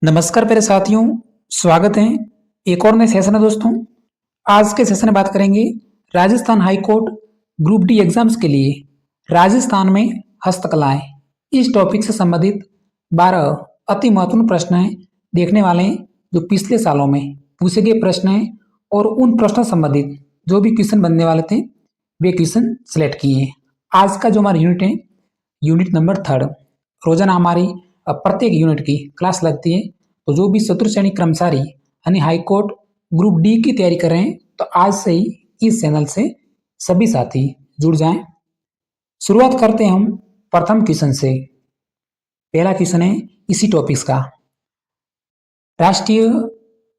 नमस्कार प्यारे साथियों, स्वागत है एक और नए सेशन में दोस्तों। आज के सेशन में बात करेंगे Rajasthan high court group D exams के लिए राजस्थान में हस्तकलाएं। इस टॉपिक से संबंधित 12 अति महत्वपूर्ण प्रश्न हैं देखने वाले हैं जो पिछले सालों में पूछे गए प्रश्न हैं और उन प्रश्नों से संबंधित जो भी क्वेश्चन बनने वाले थे वे क्वेश्चन सिलेक्ट किए हैं। आज का जो हमारा यूनिट है यूनिट नंबर 3। रोजाना हमारी प्रत्येक यूनिट की क्लास लगती है, तो जो भी चतुर्थ श्रेणी कर्मचारी यानी हाई कोर्ट ग्रुप डी की तैयारी कर रहे हैं तो आज से ही इस चैनल से सभी साथी जुड़ जाएं। शुरुआत करते हैं हम प्रथम क्वेश्चन से। पहला क्वेश्चन है इसी टॉपिक्स का। राष्ट्रीय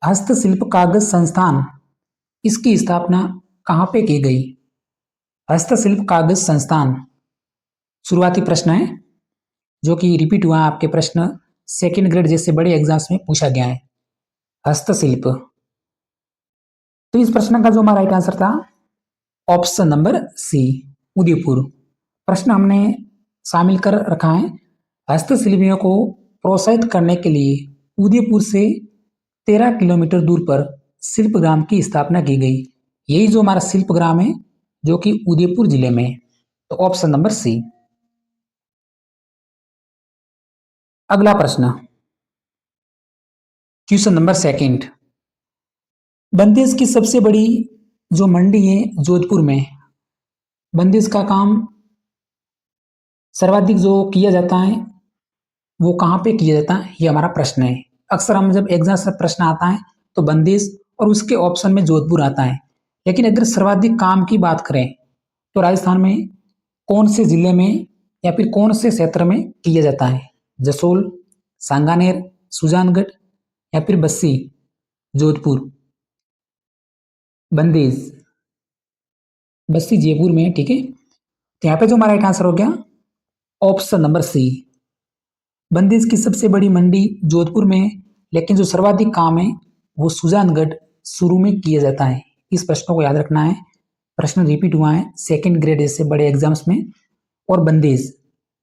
हस्तशिल्प कागज संस्थान, इसकी स्थापना कहाँ पे की गई? हस्तशिल्प कागज संस्थान शुरुआती प्रश्न है जो कि रिपीट हुआ है आपके प्रश्न सेकेंड ग्रेड जैसे बड़े एग्जाम्स में पूछा गया है। हस्तशिल्प, तो इस प्रश्न का जो हमारा राइट आंसर था ऑप्शन नंबर सी, उदयपुर। प्रश्न हमने शामिल कर रखा है हस्तशिल्पियों को प्रोत्साहित करने के लिए उदयपुर से 13 किलोमीटर दूर पर शिल्पग्राम की स्थापना की गई। यही जो हमारा शिल्पग्राम है जो कि उदयपुर जिले में, तो ऑप्शन नंबर सी। अगला प्रश्न क्वेश्चन नंबर सेकंड। बंदेज की सबसे बड़ी जो मंडी है जोधपुर में, बंदेज का काम सर्वाधिक जो किया जाता है वो कहाँ पे किया जाता है, ये हमारा प्रश्न है। अक्सर हम जब एग्जाम से प्रश्न आता है तो बंदेज और उसके ऑप्शन में जोधपुर आता है, लेकिन अगर सर्वाधिक काम की बात करें तो राजस्थान में कौन से जिले में या फिर कौन से क्षेत्र में किया जाता है? जसोल, सांगानेर, सुजानगढ़ या फिर बस्सी, जोधपुर। बंदेज बस्सी जयपुर में, ठीक है। तो यहाँ पे जो हमारा राइट आंसर हो गया ऑप्शन नंबर सी। बंदेज की सबसे बड़ी मंडी जोधपुर में है, लेकिन जो सर्वाधिक काम है वो सुजानगढ़ शुरू में किया जाता है। इस प्रश्न को याद रखना है, प्रश्न रिपीट हुआ है सेकंड ग्रेड जैसे बड़े एग्जाम्स में। और बंदेज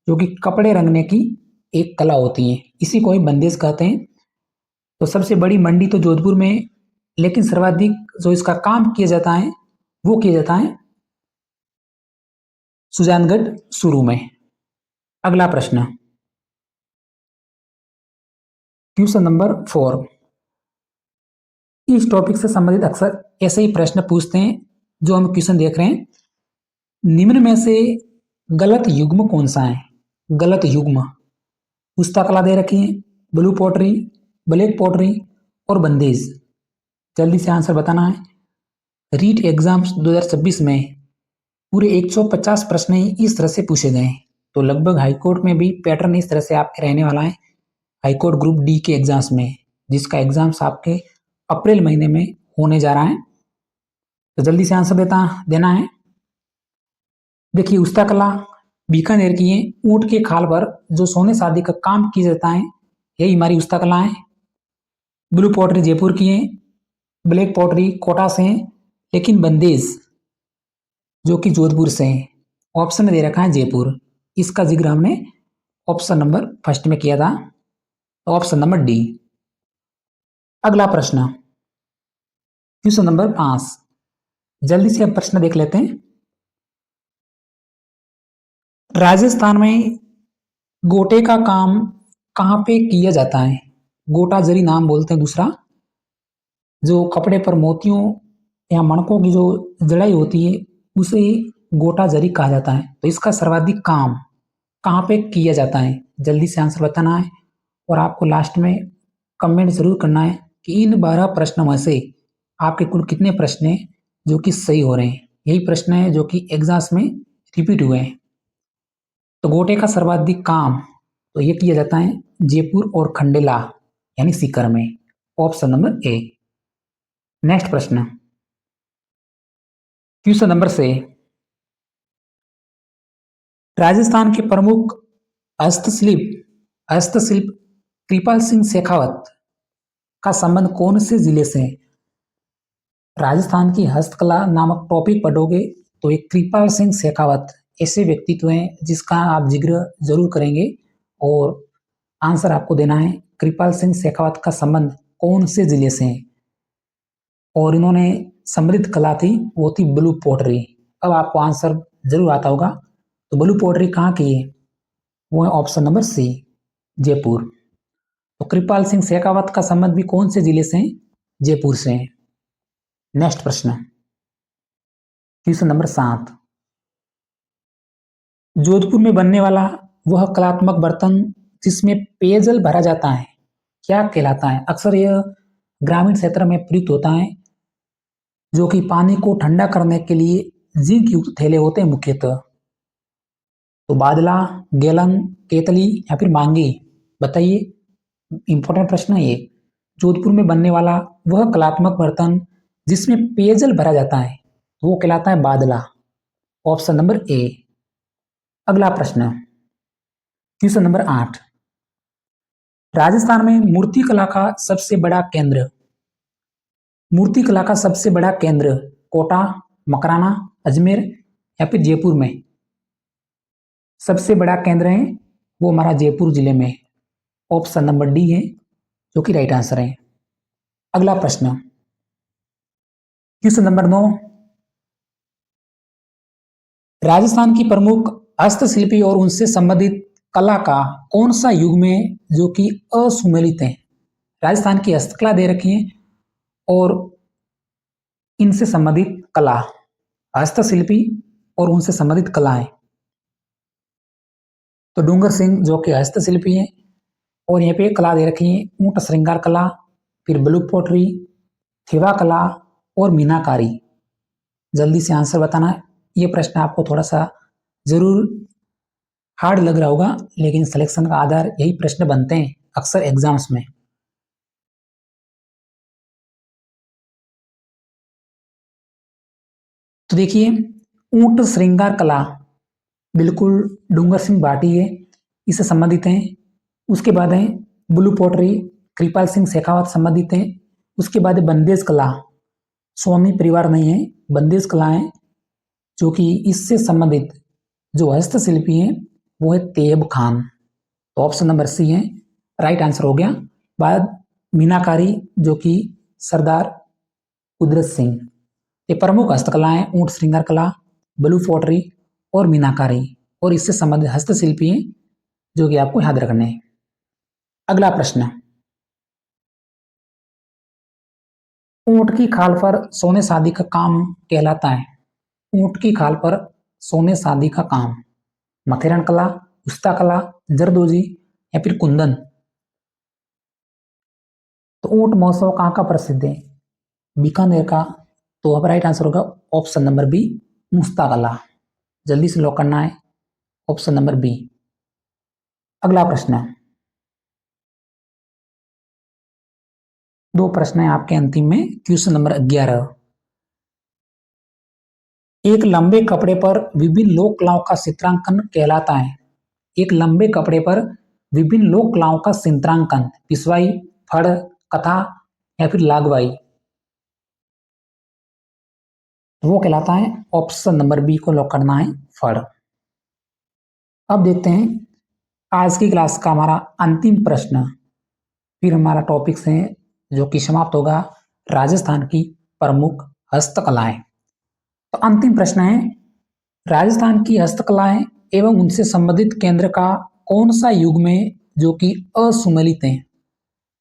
जो कि कपड़े रंगने की एक कला होती है, इसी को ही बंदेज कहते हैं। तो सबसे बड़ी मंडी तो जोधपुर में, लेकिन सर्वाधिक जो इसका काम किया जाता है वो किया जाता है सुजानगढ़ शुरू में। अगला प्रश्न क्वेश्चन नंबर 4। इस टॉपिक से संबंधित अक्सर ऐसे ही प्रश्न पूछते हैं जो हम क्वेश्चन देख रहे हैं। निम्न में से गलत युग्म कौन सा है? गलत युग्म, पुस्तकला दे रखी है, ब्लू पॉटरी, ब्लैक पॉटरी और बंदेज। जल्दी से आंसर बताना है। रीट एग्जाम्स 2026 में पूरे 150 प्रश्न इस तरह से पूछे गए हैं, तो लगभग हाईकोर्ट में भी पैटर्न इस तरह से आपके रहने वाला है हाईकोर्ट ग्रुप डी के एग्जाम्स में, जिसका एग्जाम्स आपके अप्रैल महीने में होने जा रहा है। तो जल्दी से आंसर देना है। देखिए पुस्तकला बीकानेर की है, ऊंट के खाल पर जो सोने शादी का काम किया जाता है यही हमारी पुस्तकला है। ब्लू पॉटरी जयपुर की है, ब्लैक पॉटरी कोटा से है, लेकिन बंदेज जो कि जोधपुर से है। ऑप्शन में दे रखा है जयपुर, इसका जिक्र हमने ऑप्शन नंबर फर्स्ट में किया था, ऑप्शन नंबर डी। अगला प्रश्न क्वेश्चन नंबर 5। जल्दी से अब प्रश्न देख लेते हैं। राजस्थान में गोटे का काम कहाँ पे किया जाता है? गोटा जरी नाम बोलते हैं दूसरा, जो कपड़े पर मोतियों या मणकों की जो जड़ाई होती है उसे गोटा जरी कहा जाता है। तो इसका सर्वाधिक काम कहाँ पे किया जाता है? जल्दी से आंसर बताना है और आपको लास्ट में कमेंट जरूर करना है कि इन 12 प्रश्नों में से आपके कुल कितने प्रश्न हैं जो कि सही हो रहे हैं। यही प्रश्न है जो कि एग्जाम्स में रिपीट हुए हैं। तो गोटे का सर्वाधिक काम तो ये किया जाता है जयपुर और खंडेला यानी सीकर में, ऑप्शन नंबर ए। नेक्स्ट प्रश्न क्वेश्चन नंबर से। राजस्थान के प्रमुख हस्तशिल्प कृपाल सिंह शेखावत का संबंध कौन से जिले से है? राजस्थान की हस्तकला नामक टॉपिक पढ़ोगे तो एक कृपाल सिंह शेखावत ऐसे व्यक्तित्व हैं जिसका आप जिक्र जरूर करेंगे और आंसर आपको देना है कृपाल सिंह शेखावत का संबंध कौन से जिले से है? और इन्होंने समृद्ध कला थी वो थी ब्लू पोटरी। अब आपको आंसर जरूर आता होगा। तो ब्लू पोटरी कहाँ की है? वो है ऑप्शन नंबर सी, जयपुर। तो कृपाल सिंह शेखावत का संबंध भी कौन से जिले से है? जयपुर से है। नेक्स्ट प्रश्न, क्वेश्चन नंबर 7। जोधपुर में बनने वाला वह कलात्मक बर्तन जिसमें पेयजल भरा जाता है क्या कहलाता है? अक्सर यह ग्रामीण क्षेत्र में प्रयुक्त होता है, जो कि पानी को ठंडा करने के लिए जिंक युक्त थैले होते हैं मुख्यतः। तो बादला, गैलन, केतली या फिर मांगी, बताइए। इंपॉर्टेंट प्रश्न है ये। जोधपुर में बनने वाला वह कलात्मक बर्तन जिसमें पेयजल भरा जाता है वो कहलाता है बादला, ऑप्शन नंबर ए। अगला प्रश्न, क्वेश्चन नंबर 8। राजस्थान में मूर्तिकला का सबसे बड़ा केंद्र, मूर्तिकला का सबसे बड़ा केंद्र कोटा, मकराना, अजमेर या फिर जयपुर में? सबसे बड़ा केंद्र है वो हमारा जयपुर जिले में, ऑप्शन नंबर डी है जो कि राइट आंसर है। अगला प्रश्न, क्वेश्चन नंबर 9। राजस्थान की प्रमुख हस्तशिल्पी और उनसे संबंधित कला का कौन सा युग में जो कि असुमेलित है? राजस्थान की हस्तकला दे रखी है और इनसे संबंधित कला, हस्तशिल्पी और उनसे संबंधित कलाएं। तो डूंगर सिंह जो कि हस्तशिल्पी है और यहाँ पे कला दे रखी है ऊंट श्रृंगार कला, फिर ब्लू पोटरी, थेवा कला और मीनाकारी। जल्दी से आंसर बताना है। ये प्रश्न आपको थोड़ा सा जरूर हार्ड लग रहा होगा, लेकिन सिलेक्शन का आधार यही प्रश्न बनते हैं अक्सर एग्जाम्स में। तो देखिए, ऊंट श्रृंगार कला बिल्कुल डूंगर सिंह भाटी है, इससे संबंधित हैं। उसके बाद है ब्लू पोटरी, कृपाल सिंह शेखावत संबंधित हैं। उसके बाद है बंदेज कला, सोनी परिवार नहीं है, बंदेज कला है जो कि इससे संबंधित जो हस्तशिल्पी है वो है तेब खान। तो ऑप्शन नंबर सी है राइट आंसर हो गया। बाद मीनाकारी जो कि सरदार कुदरत सिंह। ये प्रमुख हस्तकलाएं ऊंट श्रृंगार कला, ब्लू पोटरी और मीनाकारी, और इससे संबंधित हस्तशिल्पी हैं जो कि आपको याद रखने हैं। अगला प्रश्न, ऊंट की खाल पर सोने शादी का काम कहलाता है? ऊंट की खाल पर सोने शादी का काम, मथेरन कला, उस्ता कला, जरदोजी या फिर कुंदन? तो ऊंट महोत्सव कहाँ का प्रसिद्ध है? बीकानेर का। तो अब राइट आंसर होगा ऑप्शन नंबर बी, मुस्ता कला। जल्दी से लॉक करना है, ऑप्शन नंबर बी। अगला प्रश्न, दो प्रश्न है आपके अंतिम में। Question number 11। एक लंबे कपड़े पर विभिन्न लोक कलाओं का चित्रांकन कहलाता है? एक लंबे कपड़े पर विभिन्न लोक कलाओं का चित्रांकन, पिसवाई, फड़, कथा या फिर लागवाई, वो कहलाता है ऑप्शन नंबर बी को लॉक करना है, फड़। अब देखते हैं आज की क्लास का हमारा अंतिम प्रश्न, फिर हमारा टॉपिक से जो कि समाप्त होगा राजस्थान की प्रमुख हस्तकलाएं। तो अंतिम प्रश्न है, राजस्थान की हस्तकलाएं एवं उनसे संबंधित केंद्र का कौन सा युग में जो कि असुमेलित है?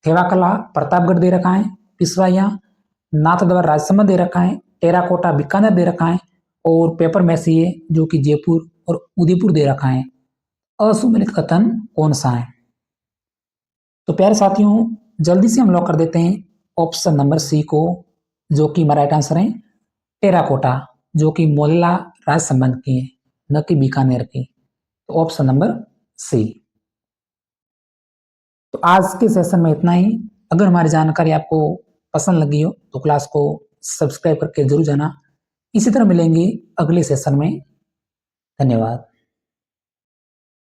थेवा कला प्रतापगढ़ दे रखा है, पिसवाइया नाथद्वारा राजसमंद दे रखा है, टेराकोटा बीकानेर दे रखा है और पेपर मैसी जो कि जयपुर और उदयपुर दे रखा है। असुमेलित कथन कौन सा है? तो प्यारे साथियों, जल्दी से हम लॉक कर देते हैं ऑप्शन नंबर सी को जो कि हमारा राइट आंसर है, टेराकोटा, जो कि मोलेला राज संबंध की है, न कि बीकानेर की। तो ऑप्शन नंबर सी। तो आज के सेशन में इतना ही। अगर हमारी जानकारी आपको पसंद लगी हो तो क्लास को सब्सक्राइब करके जरूर जाना। इसी तरह मिलेंगे अगले सेशन में। धन्यवाद।